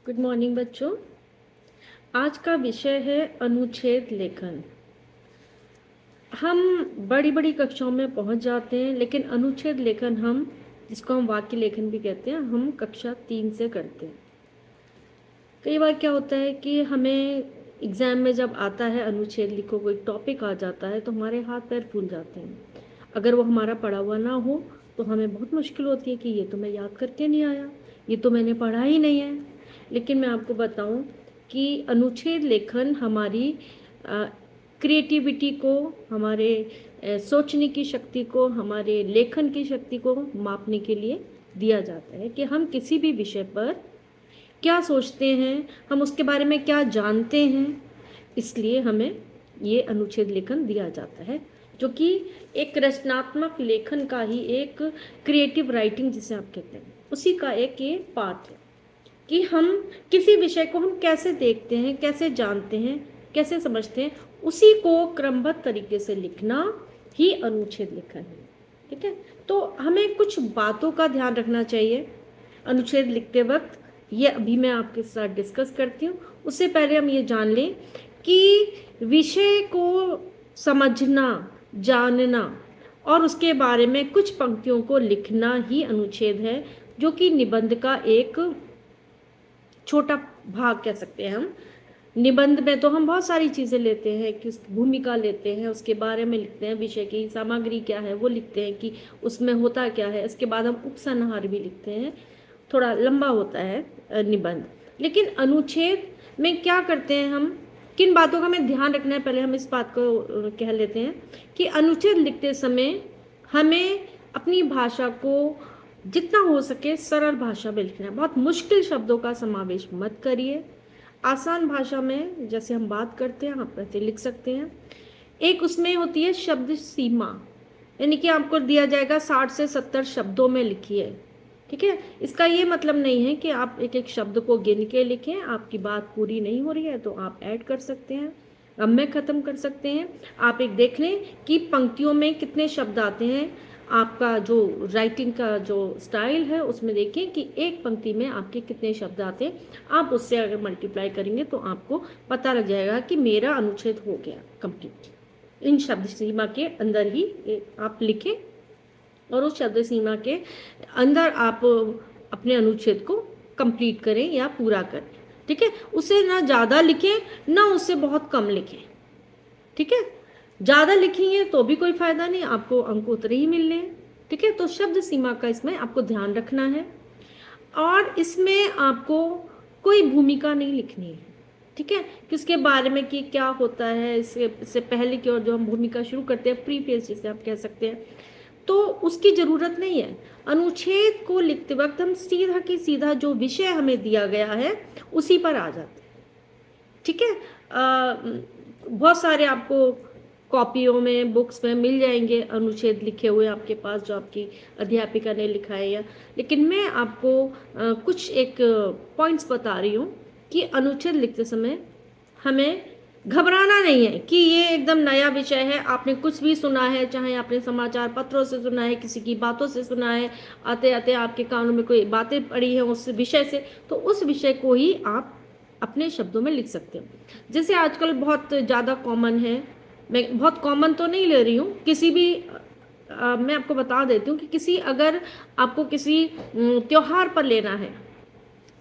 Good morning बच्चों। आज का विषय है अनुच्छेद लेखन। हम बड़ी बड़ी कक्षाओं में पहुंच जाते हैं, लेकिन अनुच्छेद लेखन जिसको हम वाक्य लेखन भी कहते हैं, हम कक्षा 3 से करते हैं। कई बार क्या होता है कि हमें एग्ज़ाम में जब आता है अनुच्छेद लिखो, कोई टॉपिक आ जाता है तो हमारे हाथ पैर फूल जाते हैं। अगर वो हमारा पढ़ा हुआ ना हो तो हमें बहुत मुश्किल होती है कि ये तो मैं याद करके नहीं आया, ये तो मैंने पढ़ा ही नहीं है। लेकिन मैं आपको बताऊं कि अनुच्छेद लेखन हमारी क्रिएटिविटी को, हमारे सोचने की शक्ति को, हमारे लेखन की शक्ति को मापने के लिए दिया जाता है कि हम किसी भी विषय पर क्या सोचते हैं, हम उसके बारे में क्या जानते हैं। इसलिए हमें ये अनुच्छेद लेखन दिया जाता है, जो कि एक रचनात्मक लेखन का ही एक क्रिएटिव राइटिंग जिसे आप कहते हैं, उसी का एक ये पार्ट है कि हम किसी विषय को हम कैसे देखते हैं, कैसे जानते हैं, कैसे समझते हैं, उसी को क्रमबद्ध तरीके से लिखना ही अनुच्छेद लेखन है। ठीक है, तो हमें कुछ बातों का ध्यान रखना चाहिए अनुच्छेद लिखते वक्त। ये अभी मैं आपके साथ डिस्कस करती हूँ। उससे पहले हम ये जान लें कि विषय को समझना, जानना और उसके बारे में कुछ पंक्तियों को लिखना ही अनुच्छेद है, जो कि निबंध का एक छोटा भाग कह सकते हैं हम। निबंध में तो हम बहुत सारी चीज़ें लेते हैं कि उसकी भूमिका लेते हैं, उसके बारे में लिखते हैं, विषय की सामग्री क्या है वो लिखते हैं कि उसमें होता क्या है। इसके बाद हम उपसंहार भी लिखते हैं, थोड़ा लंबा होता है निबंध। लेकिन अनुच्छेद में क्या करते हैं हम, किन बातों का हमें ध्यान रखना है, पहले हम इस बात को कह लेते हैं कि अनुच्छेद लिखते समय हमें अपनी भाषा को जितना हो सके सरल भाषा में लिखना है। बहुत मुश्किल शब्दों का समावेश मत करिए। आसान भाषा में जैसे हम बात करते हैं आप वैसे लिख सकते हैं। एक उसमें होती है शब्द सीमा, यानी कि आपको दिया जाएगा 60 से 70 शब्दों में लिखिए। ठीक है, इसका ये मतलब नहीं है कि आप एक एक शब्द को गिन के लिखें। आपकी बात पूरी नहीं हो रही है तो आप ऐड कर सकते हैं, अब में ख़त्म कर सकते हैं। आप एक देख लें कि पंक्तियों में कितने शब्द आते हैं। आपका जो राइटिंग का जो स्टाइल है उसमें देखें कि एक पंक्ति में आपके कितने शब्द आते हैं। आप उससे अगर मल्टीप्लाई करेंगे तो आपको पता लग जाएगा कि मेरा अनुच्छेद हो गया कंप्लीट। इन शब्द सीमा के अंदर ही आप लिखें और उस शब्द सीमा के अंदर आप अपने अनुच्छेद को कंप्लीट करें या पूरा करें। ठीक है, उसे ना ज़्यादा लिखें ना उससे बहुत कम लिखें। ठीक है, ज़्यादा लिखेंगे तो भी कोई फ़ायदा नहीं, आपको अंक उतरे ही मिलने हैं। ठीक है, तो शब्द सीमा का इसमें आपको ध्यान रखना है और इसमें आपको कोई भूमिका नहीं लिखनी है। ठीक है, कि उसके बारे में कि क्या होता है, इससे पहले की ओर जो हम भूमिका शुरू करते हैं, प्रीफेस जिसे आप कह सकते हैं, तो उसकी ज़रूरत नहीं है। अनुच्छेद को लिखते वक्त हम सीधा की सीधा जो विषय हमें दिया गया है उसी पर आ जाते हैं। ठीक है, बहुत सारे आपको कॉपियों में, बुक्स में मिल जाएंगे अनुच्छेद लिखे हुए आपके पास जो आपकी अध्यापिका ने लिखा है या, लेकिन मैं आपको कुछ एक पॉइंट्स बता रही हूँ कि अनुच्छेद लिखते समय हमें घबराना नहीं है कि ये एकदम नया विषय है, आपने कुछ भी सुना है, चाहे आपने समाचार पत्रों से सुना है, किसी की बातों से सुना है, आते आते आपके कानों में कोई बातें पड़ी हैं उस विषय से, तो उस विषय को ही आप अपने शब्दों में लिख सकते हो। जैसे आजकल बहुत ज़्यादा कॉमन है, मैं बहुत कॉमन तो नहीं ले रही हूँ, किसी भी मैं आपको बता देती हूँ कि अगर आपको किसी त्योहार पर लेना है,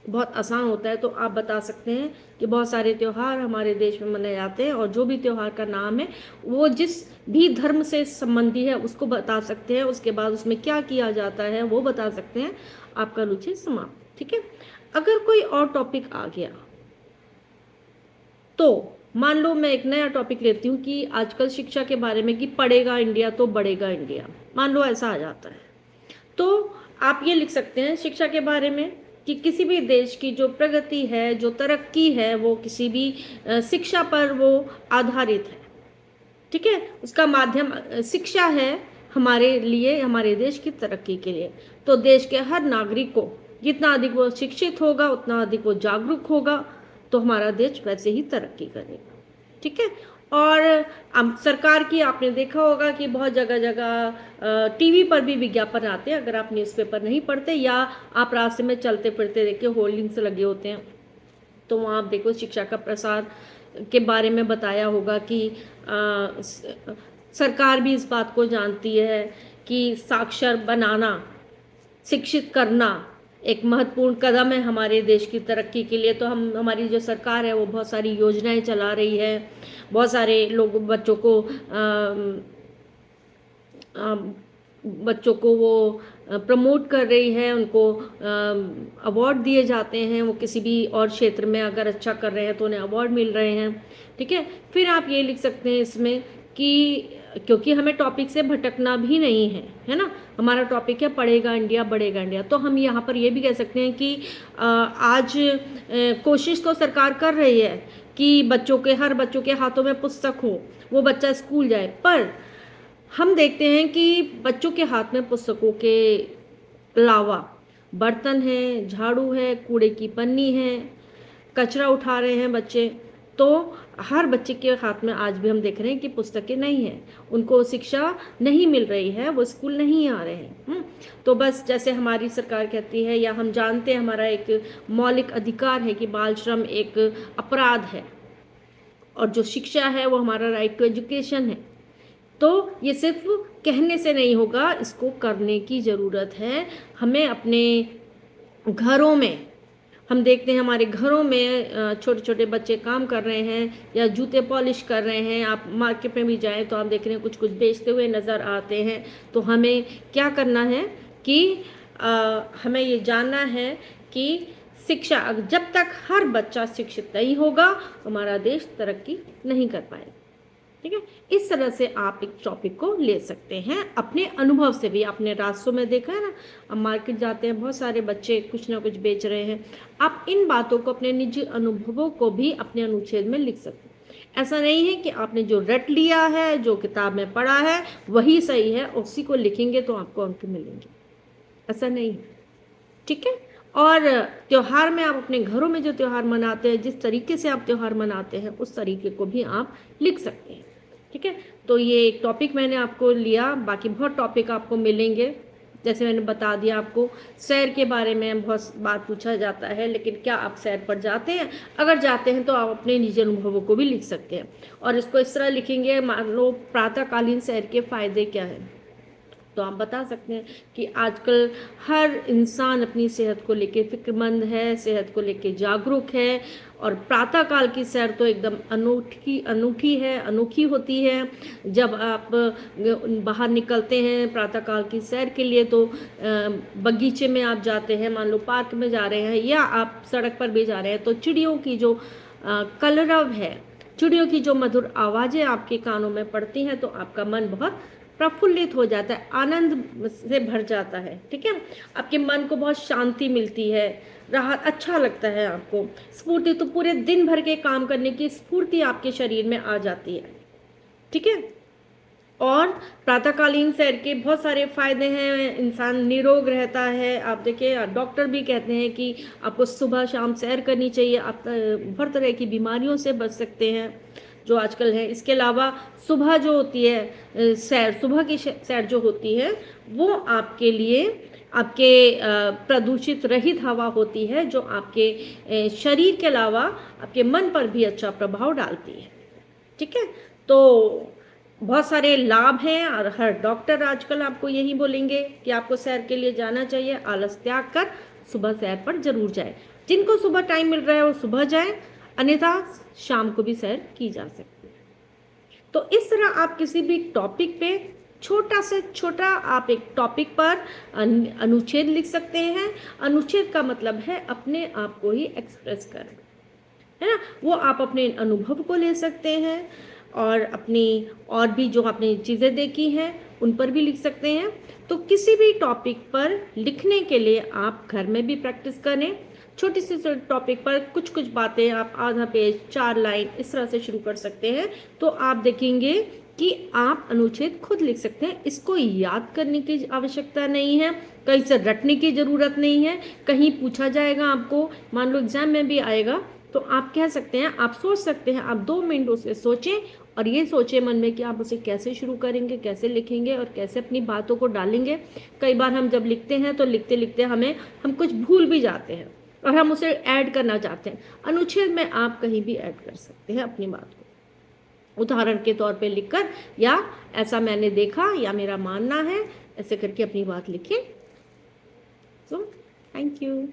बहुत आसान होता है, तो आप बता सकते हैं कि बहुत सारे त्यौहार हमारे देश में मनाए जाते हैं और जो भी त्यौहार का नाम है वो जिस भी धर्म से संबंधी है उसको बता सकते हैं, उसके बाद उसमें क्या किया जाता है वो बता सकते हैं। आपका अनुच्छेद समाप्त। ठीक है, अगर कोई और टॉपिक आ गया तो मान लो मैं एक नया टॉपिक लेती हूँ कि आजकल शिक्षा के बारे में कि पढ़ेगा इंडिया तो बढ़ेगा इंडिया, मान लो ऐसा आ जाता है, तो आप ये लिख सकते हैं शिक्षा के बारे में कि किसी भी देश की जो प्रगति है, जो तरक्की है, वो किसी भी शिक्षा पर वो आधारित है। ठीक है, उसका माध्यम शिक्षा है हमारे लिए, हमारे देश की तरक्की के लिए। तो देश के हर नागरिक को जितना अधिक वो शिक्षित होगा, उतना अधिक वो जागरूक होगा, तो हमारा देश वैसे ही तरक्की करेगा। ठीक है, और सरकार की आपने देखा होगा कि बहुत जगह जगह टीवी पर भी विज्ञापन आते हैं। अगर आप न्यूज़पेपर नहीं पढ़ते या आप रास्ते में चलते फिरते देखिए होर्डिंग्स लगे होते हैं तो वहाँ आप देखो शिक्षा का प्रसार के बारे में बताया होगा कि सरकार भी इस बात को जानती है कि साक्षर बनाना, शिक्षित करना एक महत्वपूर्ण कदम है हमारे देश की तरक्की के लिए। तो हम हमारी जो सरकार है वो बहुत सारी योजनाएं चला रही है, बहुत सारे लोग बच्चों को वो प्रमोट कर रही है, उनको अवार्ड दिए जाते हैं। वो किसी भी और क्षेत्र में अगर अच्छा कर रहे हैं तो उन्हें अवार्ड मिल रहे हैं, ठीक है। फिर आप ये लिख सकते हैं इसमें कि क्योंकि हमें टॉपिक से भटकना भी नहीं है, है ना। हमारा टॉपिक है पढ़ेगा इंडिया बढ़ेगा इंडिया। तो हम यहाँ पर ये भी कह सकते हैं कि आज कोशिश तो सरकार कर रही है कि हर बच्चों के हाथों में पुस्तक हो, वो बच्चा स्कूल जाए। पर हम देखते हैं कि बच्चों के हाथ में पुस्तकों के अलावा बर्तन है, झाड़ू है, कूड़े की पन्नी है, कचरा उठा रहे हैं बच्चे। तो हर बच्चे के हाथ में आज भी हम देख रहे हैं कि पुस्तकें नहीं हैं, उनको शिक्षा नहीं मिल रही है, वो स्कूल नहीं आ रहे हैं। तो बस जैसे हमारी सरकार कहती है या हम जानते हैं हमारा एक मौलिक अधिकार है कि बाल श्रम एक अपराध है और जो शिक्षा है वो हमारा राइट टू एजुकेशन है। तो ये सिर्फ कहने से नहीं होगा, इसको करने की ज़रूरत है। हमें अपने घरों में, हम देखते हैं हमारे घरों में छोटे छोटे बच्चे काम कर रहे हैं या जूते पॉलिश कर रहे हैं। आप मार्केट में भी जाएं तो आप देख रहे हैं कुछ कुछ बेचते हुए नज़र आते हैं। तो हमें क्या करना है कि हमें ये जानना है कि शिक्षा, जब तक हर बच्चा शिक्षित नहीं होगा हमारा देश तरक्की नहीं कर पाएगा, ठीक है। इस तरह से आप एक टॉपिक को ले सकते हैं अपने अनुभव से भी। आपने रास्तों में देखा है ना, अब मार्केट जाते हैं बहुत सारे बच्चे कुछ ना कुछ बेच रहे हैं। आप इन बातों को, अपने निजी अनुभवों को भी अपने अनुच्छेद में लिख सकते हैं। ऐसा नहीं है कि आपने जो रट लिया है, जो किताब में पढ़ा है वही सही है, उसी को लिखेंगे तो आपको अंक मिलेंगे, ऐसा नहीं है, ठीक है। और त्यौहार में आप अपने घरों में जो त्यौहार मनाते हैं, जिस तरीके से आप त्यौहार मनाते हैं उस तरीके को भी आप लिख सकते हैं, ठीक है। तो ये एक टॉपिक मैंने आपको लिया, बाकी बहुत टॉपिक आपको मिलेंगे। जैसे मैंने बता दिया आपको, सैर के बारे में बहुत बात पूछा जाता है, लेकिन क्या आप सैर पर जाते हैं? अगर जाते हैं तो आप अपने निजी अनुभवों को भी लिख सकते हैं। और इसको इस तरह लिखेंगे, मान लो प्रातःकालीन सैर के फ़ायदे क्या हैं, तो आप बता सकते हैं कि आजकल हर इंसान अपनी सेहत को लेके फिक्रमंद है, सेहत को लेके जागरूक है। और प्रातःकाल की सैर तो एकदम अनोखी होती है। जब आप बाहर निकलते हैं प्रातःकाल की सैर के लिए तो बगीचे में आप जाते हैं, मान लो पार्क में जा रहे हैं या आप सड़क पर भी जा रहे हैं, तो चिड़ियों की जो कलरव है, चिड़ियों की जो मधुर आवाज़ें आपके कानों में पड़ती हैं, तो आपका मन बहुत प्रफुल्लित हो जाता है, आनंद से भर जाता है, ठीक है। आपके मन को बहुत शांति मिलती है, राहत, अच्छा लगता है आपको। स्फूर्ति, तो पूरे दिन भर के काम करने की स्फूर्ति आपके शरीर में आ जाती है, ठीक है। और प्रातःकालीन सैर के बहुत सारे फायदे हैं, इंसान निरोग रहता है। आप देखिए डॉक्टर भी कहते हैं कि आपको सुबह शाम सैर करनी चाहिए, आप हर तरह की बीमारियों से बच सकते हैं जो आजकल है। इसके अलावा सुबह जो होती है सैर, सुबह की सैर जो होती है वो आपके लिए आपके प्रदूषित रहित हवा होती है, जो आपके शरीर के अलावा आपके मन पर भी अच्छा प्रभाव डालती है, ठीक है। तो बहुत सारे लाभ हैं और हर डॉक्टर आजकल आपको यही बोलेंगे कि आपको सैर के लिए जाना चाहिए। आलस त्याग कर सुबह सैर पर जरूर जाए। जिनको सुबह टाइम मिल रहा है वो सुबह जाएं, अन्यथा शाम को भी सैर की जा सकती है। तो इस तरह आप किसी भी टॉपिक पे छोटा से छोटा आप एक टॉपिक पर अनुच्छेद लिख सकते हैं। अनुच्छेद का मतलब है अपने आप को ही एक्सप्रेस करें, है ना। वो आप अपने अनुभव को ले सकते हैं और अपनी और भी जो आपने चीज़ें देखी हैं उन पर भी लिख सकते हैं। तो किसी भी टॉपिक पर लिखने के लिए आप घर में भी प्रैक्टिस करें। छोटी सी टॉपिक पर कुछ कुछ बातें आप आधा पेज, 4 लाइन इस तरह से शुरू कर सकते हैं। तो आप देखेंगे कि आप अनुच्छेद खुद लिख सकते हैं। इसको याद करने की आवश्यकता नहीं है, कहीं से रटने की ज़रूरत नहीं है। कहीं पूछा जाएगा आपको, मान लो एग्जाम में भी आएगा, तो आप कह सकते हैं, आप सोच सकते हैं, आप 2 मिनट उसे सोचें और ये सोचें मन में कि आप उसे कैसे शुरू करेंगे, कैसे लिखेंगे और कैसे अपनी बातों को डालेंगे। कई बार हम जब लिखते हैं तो लिखते लिखते हम कुछ भूल भी जाते हैं, और हम उसे ऐड करना चाहते हैं। अनुच्छेद में आप कहीं भी ऐड कर सकते हैं अपनी बात को, उदाहरण के तौर पे लिखकर, या ऐसा मैंने देखा या मेरा मानना है, ऐसे करके अपनी बात लिखें। So thank you.